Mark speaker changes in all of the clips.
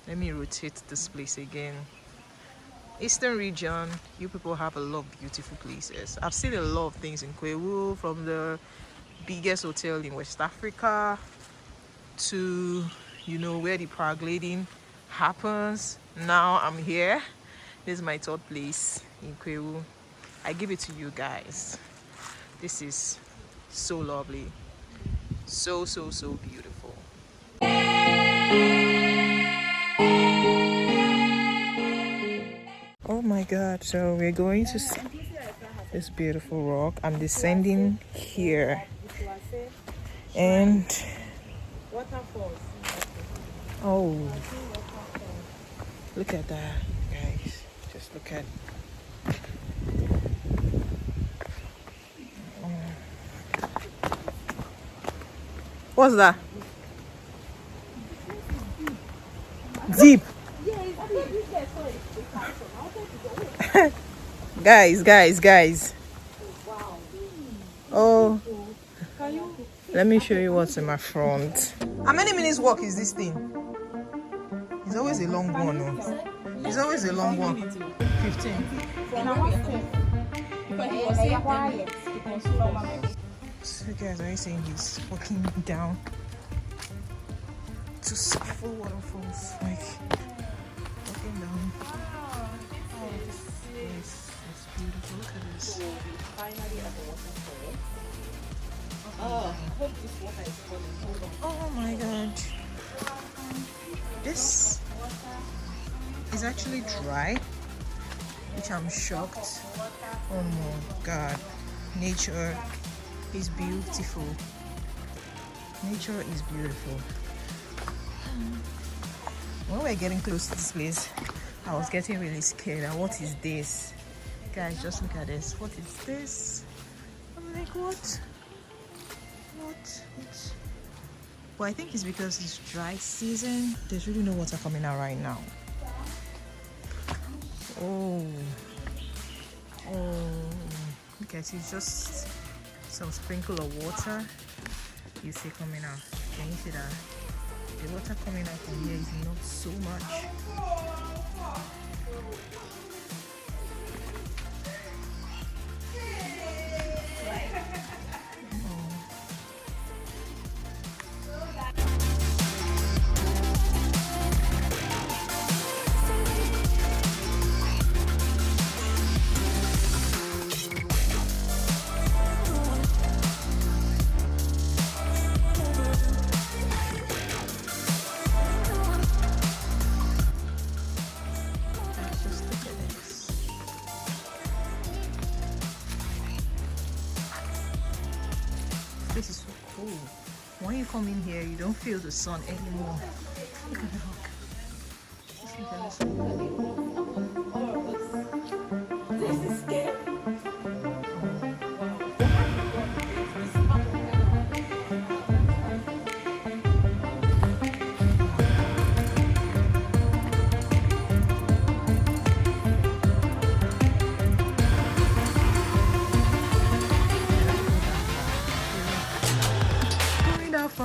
Speaker 1: Let me rotate this place again. Eastern region, you people have a lot of beautiful places. I've seen a lot of things in Kwahu, from the biggest hotel in West Africa to, you know, where the paragliding happens. Now I'm here. This is my third place in Kwahu. I give it to you guys. This is so lovely. So beautiful. Oh my god, so we're going to see this beautiful rock. I'm descending here. And
Speaker 2: Waterfall.
Speaker 1: oh, look at that, guys. Just look at what's that? Deep. Guys. Oh, let me show you what's in my front. How many minutes walk is this thing? It's always a long one. No? It's always a long one. 15. So guys, are you saying he's walking down to Suffolk Waterfalls? Like, walking down. Oh, this is beautiful. Look at this.
Speaker 2: Finally at the waterfall. Oh, I hope this water is falling.
Speaker 1: Oh my god. This is actually dry, which I'm shocked. Oh my god. Nature is beautiful. Nature is beautiful. When we're getting close to this place, I was getting really scared. And what is this? Guys, just look at this. What is this? I'm like, what? But I think it's because it's dry season. There's really no water coming out right now. Oh, look at it. Just some sprinkle of water you see coming out. Can you see that? The water coming out from here is not so much. This is so cool. When you come in here, you don't feel the sun anymore. Look at the rock. Just look at this.
Speaker 2: This is scary.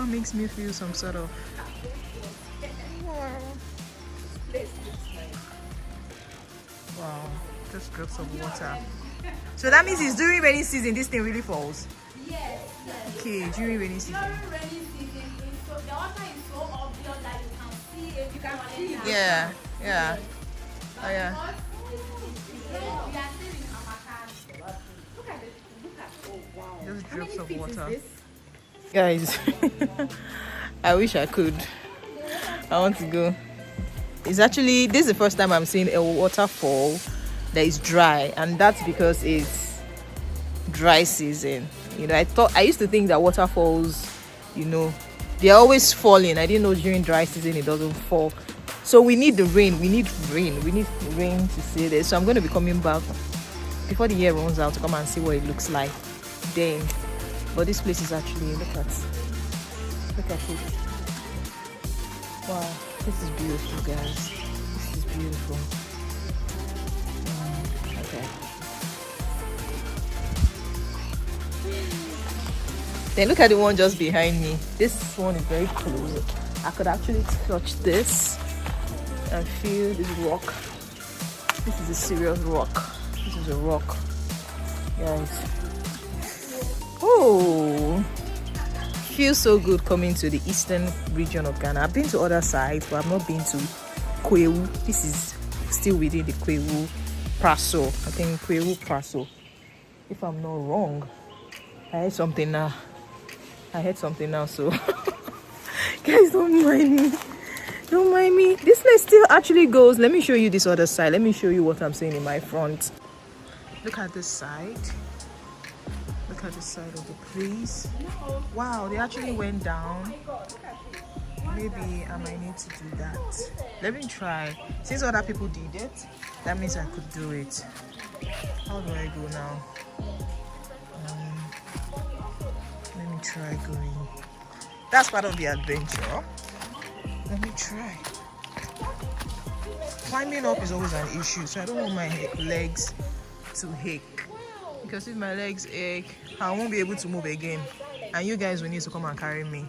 Speaker 1: Makes me feel some sort of wow, just drops of water. So that means it's during rainy season this thing really falls?
Speaker 3: Yes.
Speaker 1: Okay, during rainy season.
Speaker 3: During rainy season, so the water is so obvious that you can see it. You can see it.
Speaker 1: Yeah. Oh yeah.
Speaker 3: We are still in Amaka. Look at it. Look at it. Oh wow.
Speaker 1: Just drops of water.
Speaker 2: This?
Speaker 1: Guys, I wish I could. I want to go. It's actually, this is the first time I'm seeing a waterfall that is dry, and that's because it's dry season. You know, I used to think that waterfalls, you know, they're always falling. I didn't know during dry season it doesn't fall. So we need the rain. We need rain to see this. So I'm going to be coming back before the year runs out to come and see what it looks like then. But this place is actually, look at it. Wow, this is beautiful, guys. This is beautiful. Okay. Then look at the one just behind me. This one is very close. I could actually touch this. and feel this rock. This is a serious rock. This is a rock, guys. Oh, feels so good coming to the eastern region of Ghana. I've been to other sides, but I've not been to Kwahu. This is still within the Kwahu Praso. I think Kwahu Praso, if I'm not wrong. I heard something now. So guys, don't mind me. Don't mind me. This place still actually goes. Let me show you this other side. Let me show you what I'm seeing in my front. Look at this side. Look at the side of the place. Wow, they actually went down. Maybe I might need to do that. Let me try. Since other people did it, that means I could do it. How do I go now? Let me try going. That's part of the adventure. Let me try. Climbing up is always an issue, so I don't want my legs to ache. Because if my legs ache, I won't be able to move again. And you guys will need to come and carry me.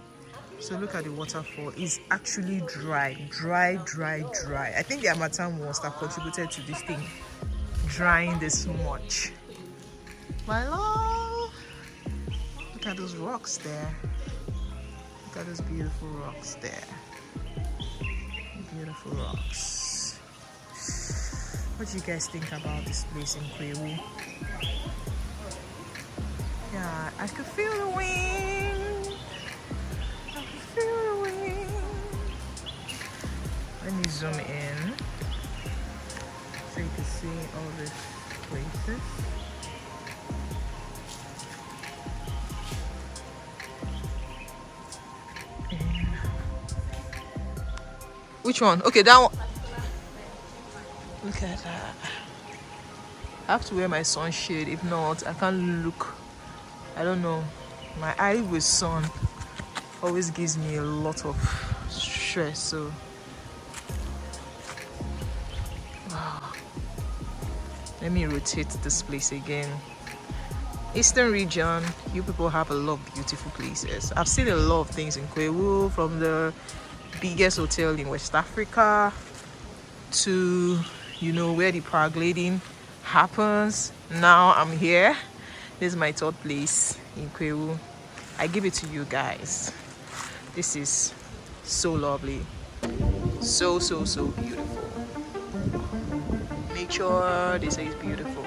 Speaker 1: So look at the waterfall. It's actually dry. I think the Harmattan must have contributed to this thing drying this much. My love. Look at those rocks there. Look at those beautiful rocks there. Beautiful rocks. What do you guys think about this place in Kwahu? Yeah, I could feel the wind. I could feel the wind. Let me zoom in so you can see all these places. Which one? Okay, that one. Look at that. I have to wear my sunshade. If not, I can't look. I don't know. My eye with sun always gives me a lot of stress. So, wow. Let me rotate this place again. Eastern region, you people have a lot of beautiful places. I've seen a lot of things in Kwahu, from the biggest hotel in West Africa to, you know, where the paragliding happens. Now I'm here. This is my third place in Kwahu. I give it to you guys. This is so lovely. So beautiful. Nature, they say, is beautiful.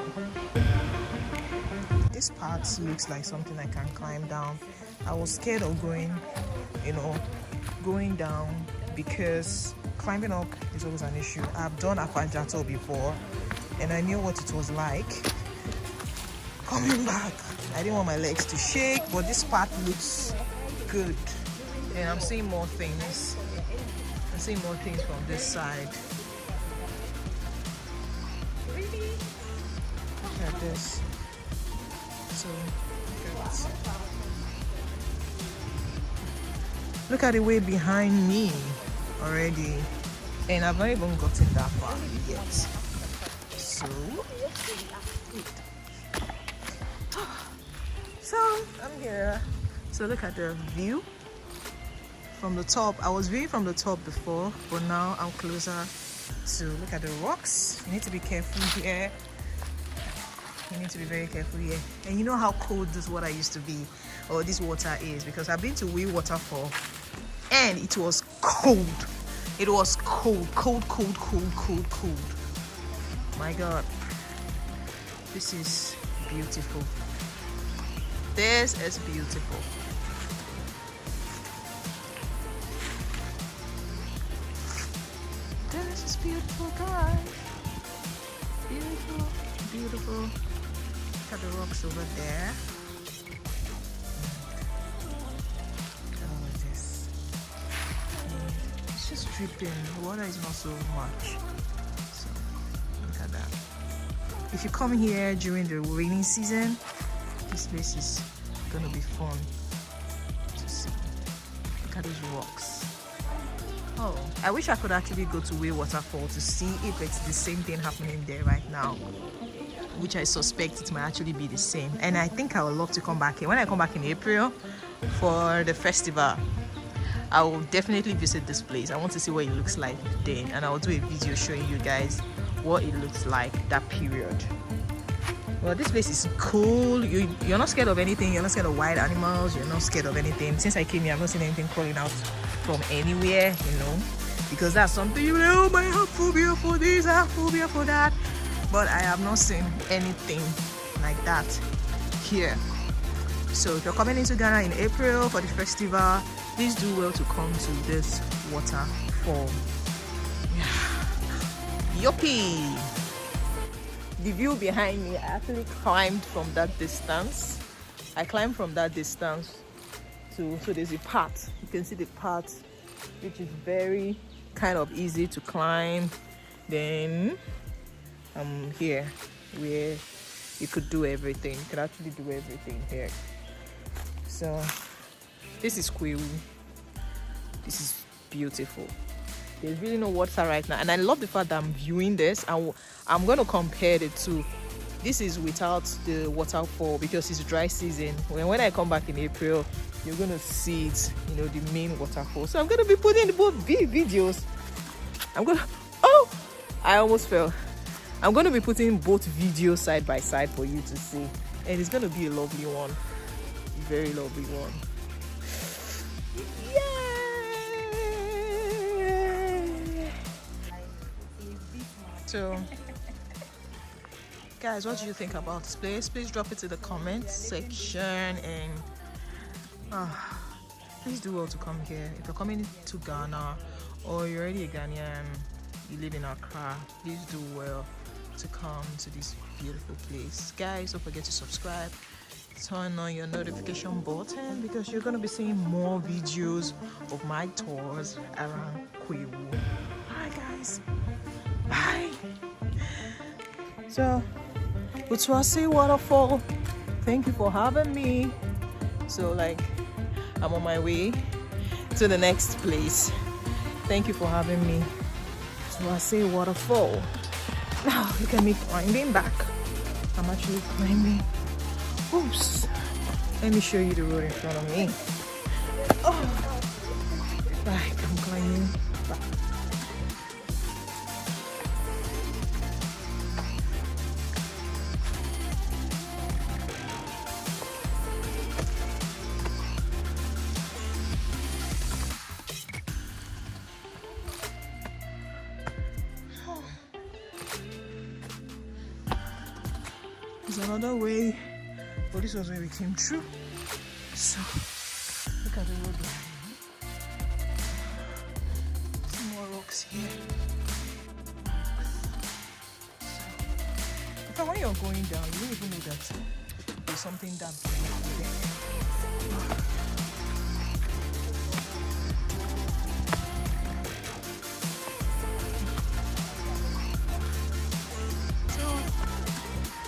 Speaker 1: This part looks like something I can climb down. I was scared of going down because climbing up is always an issue. I've done Aquajato before and I knew what it was like. Coming back, I didn't want my legs to shake, but this part looks good. And I'm seeing more things. I'm seeing more things from this side. Look at this. So, look at the way behind me already. And I've not even gotten that far yet. So I'm here. So look at the view from the top. I was viewing from the top before, but now I'm closer to look at the rocks. You need to be careful here. You need to be very careful here. And you know how cold this water used to be, or this water is, because I've been to Waterfall and it was cold. It was cold. My God, this is beautiful. This is beautiful. This is beautiful, guys. Beautiful. Look at the rocks over there. Look at all of this. It's just dripping. The water is not so much. So look at that. If you come here during the rainy season, this place is gonna be fun to see. Look at those rocks. Oh, I wish I could actually go to Waterfall to see if it's the same thing happening there right now, which I suspect it might actually be the same. And I think I would love to come back here. When I come back in April for the festival, I will definitely visit this place. I want to see what it looks like then, and I'll do a video showing you guys what it looks like that period. Well, this place is cool. You're not scared of anything. You're not scared of wild animals. You're not scared of anything. Since I came here, I've not seen anything crawling out from anywhere, you know, because that's something you know, I have phobia for this, I have phobia for that. But I have not seen anything like that here. So if you're coming into Ghana in April for the festival, please do well to come to this waterfall. Yeah. Yuppie! The view behind me, I actually climbed from that distance. I climbed from that distance so there's a path. You can see the path, which is very kind of easy to climb. Then I'm here where you could do everything. You could actually do everything here. So this is Kwahu. This is beautiful. There's really no water right now, and I love the fact that I'm viewing this, and I'm going to compare the two. This is without the waterfall because it's dry season. When I come back in April, you're going to see it, you know, the main waterfall. So I'm going to be putting both videos. Oh, I almost fell. I'm going to be putting both videos side by side for you to see, and it's going to be a lovely one, very lovely one. So, guys, what do you think about this place? Please drop it in the comments section, and please do well to come here. If you're coming to Ghana or you're already a Ghanaian, you live in Accra, please do well to come to this beautiful place. Guys, don't forget to subscribe, turn on your notification button, because you're going to be seeing more videos of my tours around Kwahu. Alright guys, bye. So, Butuase Waterfall, thank you for having me. So like, I'm on my way to the next place. Thank you for having me. Butuase Waterfall. Now look at me climbing back. I'm actually climbing. Oops. Let me show you the road in front of me. Oh, right, I'm climbing back. There's another way, but this was where we came through. So look at the road behind me. Some more rocks here. So, in fact, when you're going down, you don't even know that there's something that beautiful there.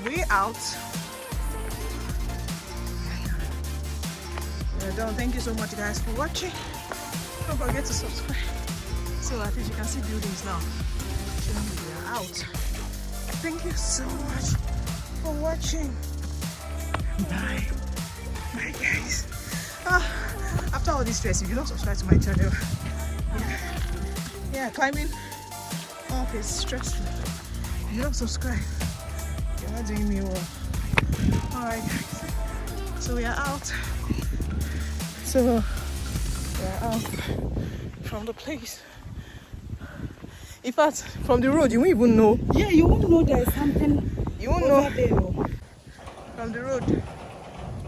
Speaker 1: We're out. We're done. Thank you so much, guys, for watching. Don't forget to subscribe so at least you can see buildings now. We are out. Thank you so much for watching. Bye. Bye, guys. After all this stress, if you don't subscribe to my channel, yeah, climbing up is stressful. If you don't subscribe, you're not doing me well. Alright guys, so we are out. So we are out from the place. In fact, from the road you won't even know.
Speaker 2: Yeah, you won't know there's something.
Speaker 1: You won't know
Speaker 2: there.
Speaker 1: from the road.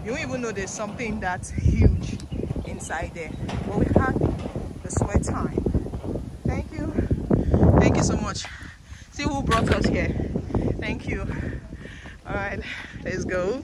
Speaker 1: You won't even know there's something that's huge inside there. But we had the sweat time. Thank you. Thank you so much. See who brought us here. Thank you. All right, let's go.